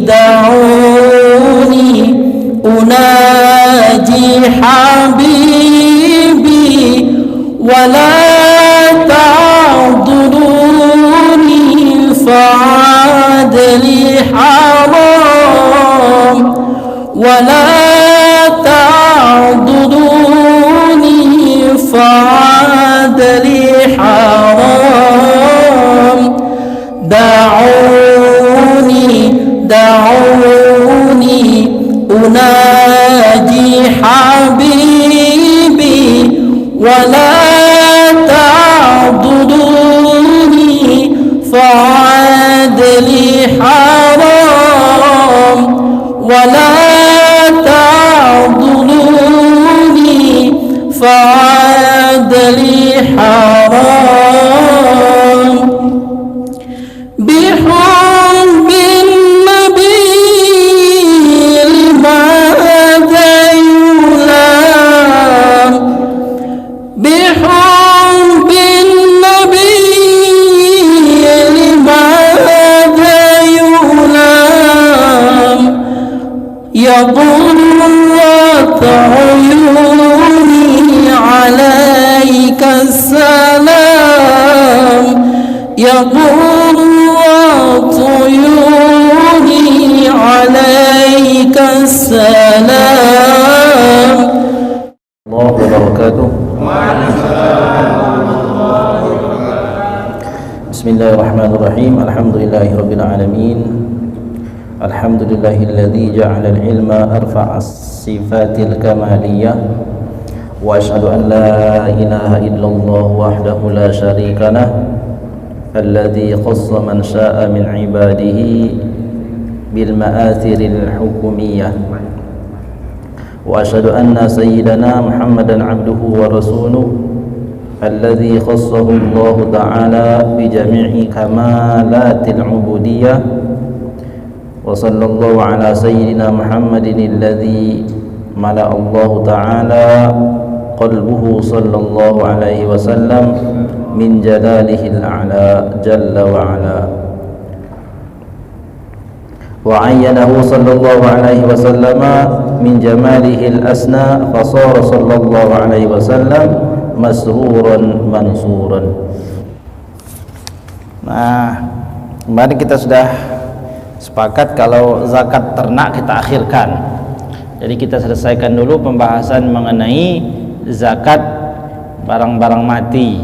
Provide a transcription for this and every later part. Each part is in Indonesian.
دعوني أناجي حبيبي ولا تعضلوني فعاد لي حرام ولا تعضلوني فعاد لي حرام دعوني أناجي حبيبي ولا تعضلوني فعاد لي حرام ولا تعضلوني فعاد لي حرام بحب النبي لماذا يلام بحب النبي لماذا يلام يضرت عيوني عليك السلام يضرت عيوني عليك السلام. الله وبركاته. بسم الله الرحمن الرحيم. الحمد لله رب العالمين. الحمد لله الذي جعل العلم أرفع الصفات الكمالية وأشهد أن لا إله إلا الله وحده لا شريك له الذي خص من شاء من عباده بالمآثر الحكمية وأشهد أن سيدنا محمدا عبده ورسوله الذي خصه الله تعالى بجميع كمالات العبودية وصلى الله على سيدنا محمد الذي ملأ الله تعالى قلبه صلى الله عليه وسلم من جلاله الأعلى جل وعلا وعينه صلى الله عليه وسلم من جماله الأسنى فصار صلى الله عليه وسلم مسرورا منصورا. Nah, kemarin kita sudah sepakat kalau zakat ternak kita akhirkan. Jadi kita selesaikan dulu pembahasan mengenai zakat barang-barang mati.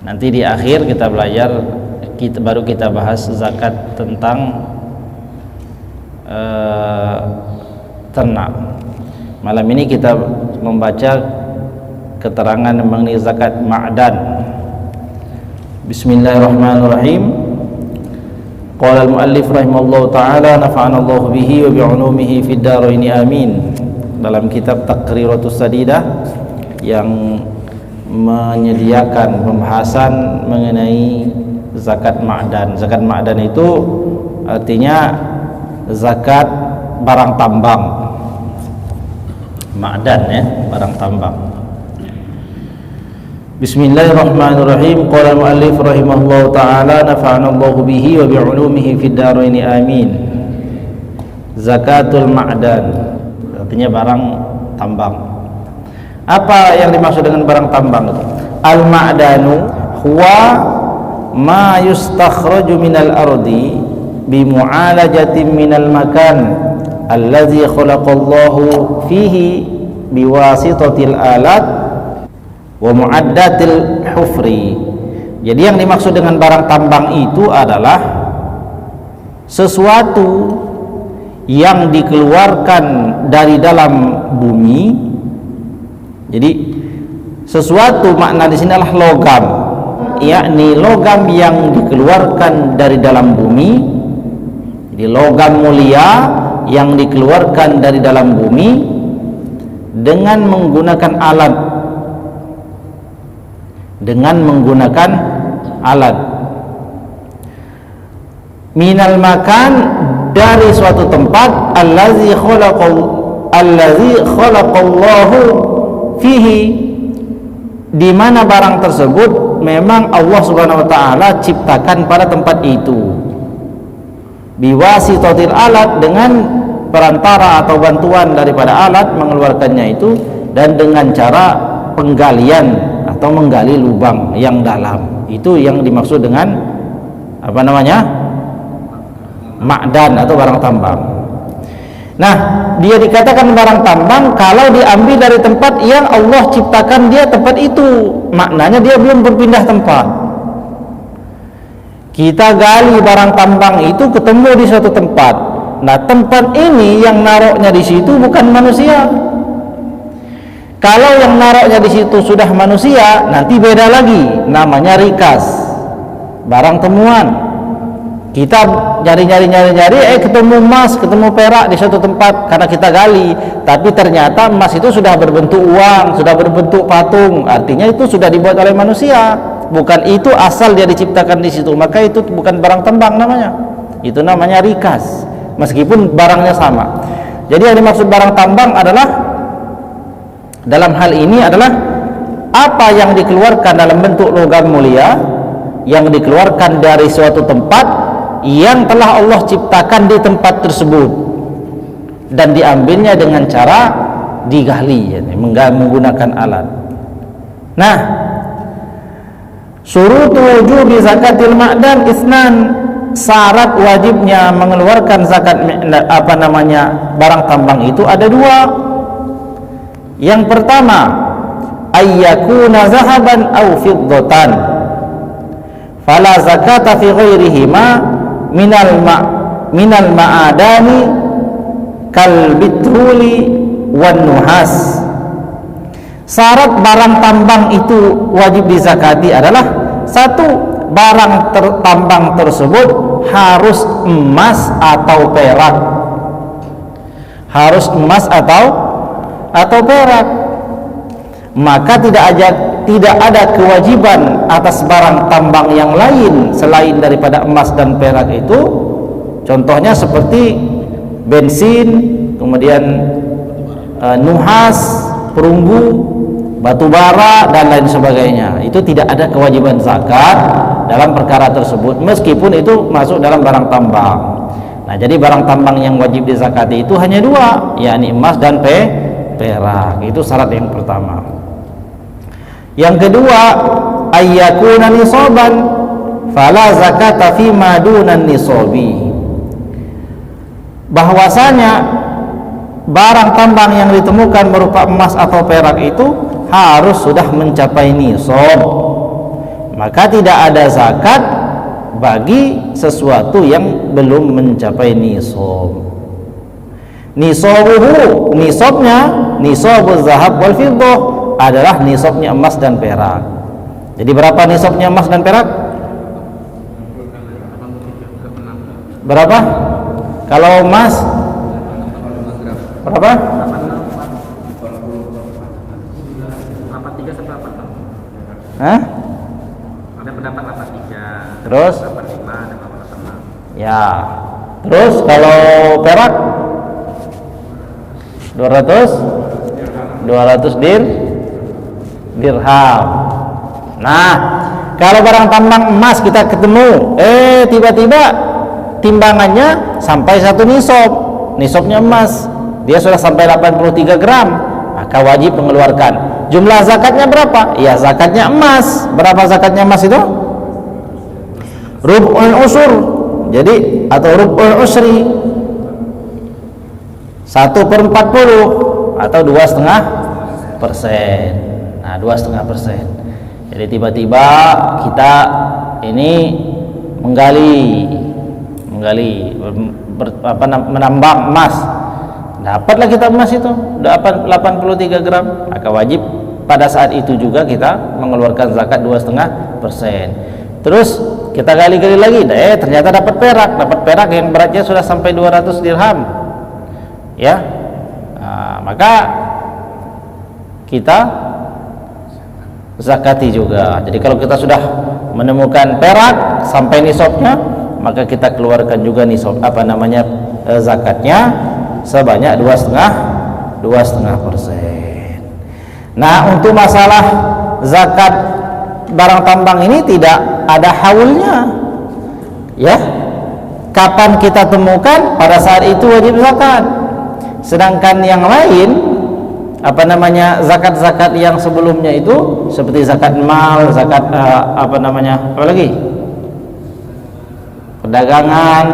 Nanti di akhir kita belajar, baru kita bahas zakat tentang ternak. Malam ini kita membaca keterangan mengenai zakat ma'dan. Bismillahirrahmanirrahim. Qala al-muallif rahimallahu ta'ala nafa'ana Allah bihi wa bi'ulumihi fid dharain amin. Dalam kitab Taqriratus Sadidah yang menyediakan pembahasan mengenai zakat ma'dan. Zakat ma'dan itu artinya zakat barang tambang. Ma'dan ya, barang tambang. Bismillahirrahmanirrahim. Qala al-muallif rahimahullahu ta'ala nafa'ana Allah bihi wa bi'ulumihi fid dharain amin. Zakatul ma'dan artinya barang tambang. Apa yang dimaksud dengan barang tambang itu? Al-ma'danu huwa ma yustakhraju minal ardi bi mu'alajatin minal makan alladzi khalaqallahu fihi biwasitatil alat wa mu'addatil hufri. Jadi yang dimaksud dengan barang tambang itu adalah sesuatu yang dikeluarkan dari dalam bumi. Jadi sesuatu makna di sini adalah logam, yakni logam yang dikeluarkan dari dalam bumi. Jadi logam mulia yang dikeluarkan dari dalam bumi dengan menggunakan alat. Minal makan, dari suatu tempat, allazi khalaqallahu fihi, di mana barang tersebut memang Allah Subhanahu wa taala ciptakan pada tempat itu biwasitatil alat, dengan perantara atau bantuan daripada alat mengeluarkannya itu, dan dengan cara penggalian atau menggali lubang yang dalam. Itu yang dimaksud dengan apa namanya? Ma'dan atau barang tambang. Nah, dia dikatakan barang tambang kalau diambil dari tempat yang Allah ciptakan dia tempat itu. Maknanya dia belum berpindah tempat. Kita gali barang tambang itu ketemu di suatu tempat. Nah, tempat ini yang naruhnya di situ bukan manusia. Kalau yang naruhnya di situ sudah manusia, nanti beda lagi, namanya rikas, barang temuan. Kita nyari-nyari ketemu emas, ketemu perak di suatu tempat karena kita gali, tapi ternyata emas itu sudah berbentuk uang, sudah berbentuk patung, artinya itu sudah dibuat oleh manusia, bukan itu asal dia diciptakan di situ, maka itu bukan barang tambang namanya, itu namanya rikas, meskipun barangnya sama. Jadi yang dimaksud barang tambang adalah dalam hal ini adalah apa yang dikeluarkan dalam bentuk logam mulia, yang dikeluarkan dari suatu tempat yang telah Allah ciptakan di tempat tersebut dan diambilnya dengan cara digali, menggunakan alat. Nah, syurutu wujubi zakatil ma'dan isnan, syarat wajibnya mengeluarkan zakat barang tambang itu ada dua. Yang pertama, ayyakuna zahaban aw fiddatan, fala zakata fi ghairihima minal ma'adani kal bitruli wan nuhas. Syarat barang tambang itu wajib dizakati adalah satu, barang tambang tersebut harus emas atau perak, harus emas atau perak. Maka tidak ada kewajiban atas barang tambang yang lain selain daripada emas dan perak itu. Contohnya seperti bensin, kemudian nuhas, perunggu, batu bara dan lain sebagainya. Itu tidak ada kewajiban zakat dalam perkara tersebut meskipun itu masuk dalam barang tambang. Nah, jadi barang tambang yang wajib dizakati itu hanya dua, yakni emas dan perak. Itu syarat yang pertama. Yang kedua, ayyakuna nisaban fala zakata fi ma dunan nisabi, bahwasanya barang tambang yang ditemukan berupa emas atau perak itu harus sudah mencapai nisab, maka tidak ada zakat bagi sesuatu yang belum mencapai nisab. Nisabuhu, nisabnya, nisabuz zahab wal fiddah, adalah nisabnya emas dan perak. Jadi berapa nisabnya emas dan perak? Berapa? Kalau emas berapa? 83 sampai 86. Hah? Ada pendapat 83. Terus? 85 dan 86. Ya. Terus kalau perak 200 dirham. Nah, kalau barang tambang emas kita ketemu, tiba-tiba timbangannya sampai 1 nisab, nisabnya emas, dia sudah sampai 83 gram, maka wajib mengeluarkan. Jumlah zakatnya berapa? Ya, zakatnya emas. Berapa zakatnya emas itu? Rub'ul usur. Jadi atau rub'ul usri, 1/40 atau 2,5%. Nah, 2,5%. Jadi tiba-tiba kita ini menggali menambang emas, dapatlah kita emas itu 83 gram, maka wajib pada saat itu juga kita mengeluarkan zakat 2,5%. Terus kita gali-gali lagi, ternyata dapat perak yang beratnya sudah sampai 200 dirham, ya. Nah, maka kita zakati juga. Jadi kalau kita sudah menemukan perak sampai nisabnya, maka kita keluarkan juga nisab zakatnya sebanyak 2,5%. Nah, untuk masalah zakat barang tambang ini tidak ada haulnya, ya. Kapan kita temukan, pada saat itu wajib zakat. Sedangkan yang lain, zakat-zakat yang sebelumnya itu seperti zakat mal, zakat apa lagi, perdagangan,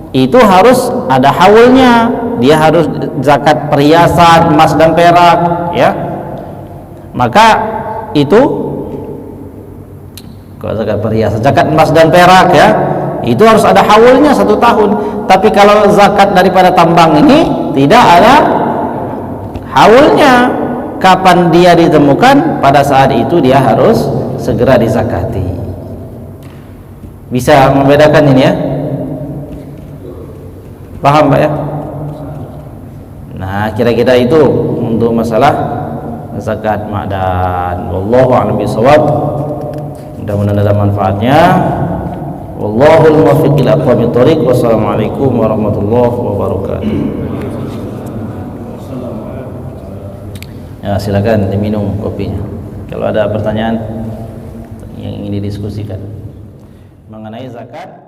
itu harus ada haulnya. Dia harus zakat perhiasan emas dan perak, ya. Maka itu kalau zakat perhiasan, zakat emas dan perak, ya, itu harus ada haulnya 1 tahun. Tapi kalau zakat daripada tambang ini tidak ada haulnya. Kapan dia ditemukan, pada saat itu dia harus segera dizakati. Bisa membedakan ini, ya? Paham, Pak, ya? Nah, kira-kira itu untuk masalah zakat ma'dan. Wallahu a'lam bishawab. Mudah-mudahan ada manfaatnya. Wallahul muwaffiq ila aqwamit thoriq. Wassalamualaikum warahmatullahi wabarakatuh. Ya, silakan diminum kopinya. Kalau ada pertanyaan yang ingin didiskusikan mengenai zakat